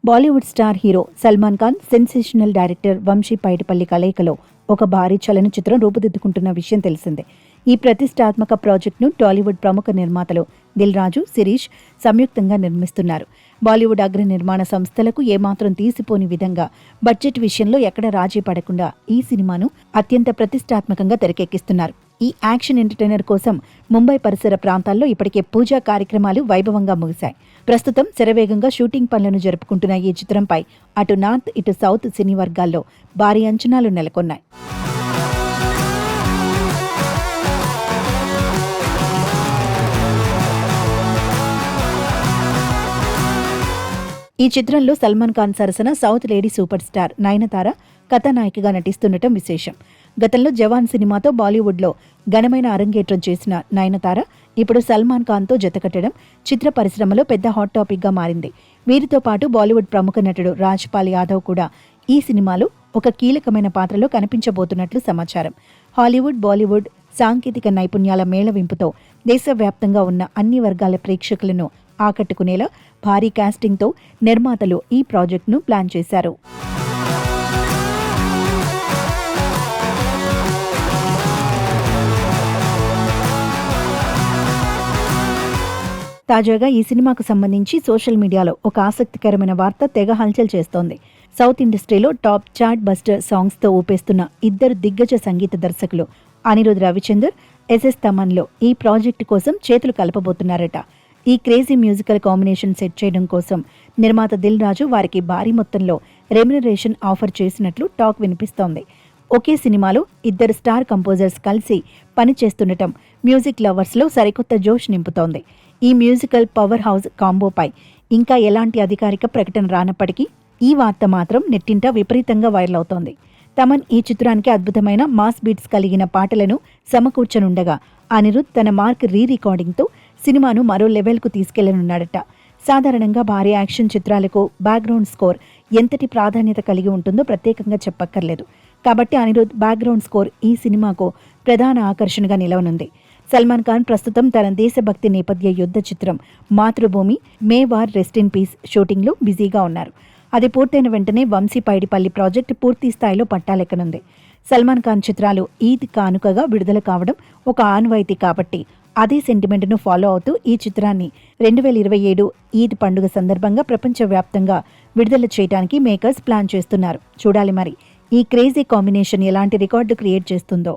Bollywood star hero Salman Khan, sensational director Vamshi Paidipally కలయికలో ఒక భారీ చలనచిత్రం రూపుదిద్దుకుంటున్న విషయం తెలిసిందే. ఈ ప్రతిష్టాత్మక ప్రాజెక్టును టాలీవుడ్ ప్రముఖ నిర్మాతలు దిల్ రాజు, శిరీష్ సంయుక్తంగా నిర్మిస్తున్నారు. బాలీవుడ్ అగ్ర నిర్మాణ సంస్థలకు ఏమాత్రం తీసిపోని విధంగా బడ్జెట్ విషయంలో ఎక్కడ రాజీ పడకుండా ఈ సినిమాను అత్యంత ప్రతిష్టాత్మకంగా తెరకెక్కిస్తున్నారు. ఈ యాక్షన్ ఎంటర్టైనర్ కోసం ముంబై పరిసర ప్రాంతాల్లో ఇప్పటికే పూజా కార్యక్రమాలు వైభవంగా ముగిశాయి. ప్రస్తుతం శరవేగంగా షూటింగ్ పనులను జరుపుకుంటున్న ఈ చిత్రంపై అటు నార్త్, ఇటు సౌత్ సినీ వర్గాల్లో భారీ అంచనాలు నెలకొన్నాయి. ఈ చిత్రంలో సల్మాన్ ఖాన్ సరసన south lady super star Nayanthara కథానాయికగా నటిస్తుండటం విశేషం. గతంలో జవాన్ సినిమాతో బాలీవుడ్లో ఘనమైన అరంగేట్రం చేసిన నయనతార ఇప్పుడు సల్మాన్ ఖాన్తో జతకట్టడం చిత్ర పరిశ్రమలో పెద్ద హాట్ టాపిక్గా మారింది. వీరితో పాటు బాలీవుడ్ ప్రముఖ నటుడు రాజ్పాల్ యాదవ్ కూడా ఈ సినిమాలో ఒక కీలకమైన పాత్రలో కనిపించబోతున్నట్లు సమాచారం. హాలీవుడ్, బాలీవుడ్ సాంకేతిక నైపుణ్యాల మేళవింపుతో దేశవ్యాప్తంగా ఉన్న అన్ని వర్గాల ప్రేక్షకులను ఆకట్టుకునేలా భారీ కాస్టింగ్తో నిర్మాతలు ఈ ప్రాజెక్టును ప్లాన్ చేశారు. తాజాగా ఈ సినిమాకు సంబంధించి సోషల్ మీడియాలో ఒక ఆసక్తికరమైన వార్త తెగ హల్చల్ చేస్తోంది. సౌత్ ఇండస్ట్రీలో టాప్ చార్ట్ బస్టర్ సాంగ్స్తో ఊపేస్తున్న ఇద్దరు దిగ్గజ సంగీత దర్శకులు అనిరుద్ రవిచందర్, ఎస్ఎస్ తమన్లో ఈ ప్రాజెక్టు కోసం చేతులు కలపబోతున్నారట. ఈ క్రేజీ మ్యూజికల్ కాంబినేషన్ సెట్ చేయడం కోసం నిర్మాత దిల్ రాజు వారికి భారీ మొత్తంలో రెమ్యునరేషన్ ఆఫర్ చేసినట్లు టాక్ వినిపిస్తోంది. ఒకే సినిమాలో ఇద్దరు స్టార్ కంపోజర్స్ కలిసి పనిచేస్తుండటం మ్యూజిక్ లవర్స్లో సరికొత్త జోష్ నింపుతోంది. ఈ మ్యూజికల్ పవర్ హౌస్ కాంబోపై ఇంకా ఎలాంటి అధికారిక ప్రకటన రానప్పటికీ ఈ వార్త మాత్రం నెట్టింట విపరీతంగా వైరల్ అవుతోంది. తమన్ ఈ చిత్రానికి అద్భుతమైన మాస్ బీట్స్ కలిగిన పాటలను సమకూర్చనుండగా అనిరుద్ తన మార్క్ రికార్డింగ్తో సినిమాను మరో లెవెల్కు తీసుకెళ్లనున్నాడట. సాధారణంగా భారీ యాక్షన్ చిత్రాలకు బ్యాక్గ్రౌండ్ స్కోర్ ఎంతటి ప్రాధాన్యత కలిగి ఉంటుందో ప్రత్యేకంగా చెప్పక్కర్లేదు. కాబట్టి అనిరుద్ బ్యాక్గ్రౌండ్ స్కోర్ ఈ సినిమాకు ప్రధాన ఆకర్షణగా నిలవనుంది. సల్మాన్ ఖాన్ ప్రస్తుతం తన దేశభక్తి నేపథ్య యుద్ధ చిత్రం మాతృభూమి మే వార్ రెస్ట్ ఇన్ పీస్ షూటింగ్లో బిజీగా ఉన్నారు. అది పూర్తయిన వెంటనే వంశీ పైడిపల్లి ప్రాజెక్టు పూర్తి స్థాయిలో పట్టాలెక్కనుంది. సల్మాన్ ఖాన్ చిత్రాలు ఈద్ కానుకగా విడుదల కావడం ఒక ఆనవాయితీ కాబట్టి అదే సెంటిమెంట్ను ఫాలో అవుతూ ఈ చిత్రాన్ని 2027 ఈద్ పండుగ సందర్భంగా ప్రపంచవ్యాప్తంగా విడుదల చేయడానికి మేకర్స్ ప్లాన్ చేస్తున్నారు. చూడాలి మరి ఈ క్రేజీ కాంబినేషన్ ఎలాంటి రికార్డు క్రియేట్ చేస్తుందో.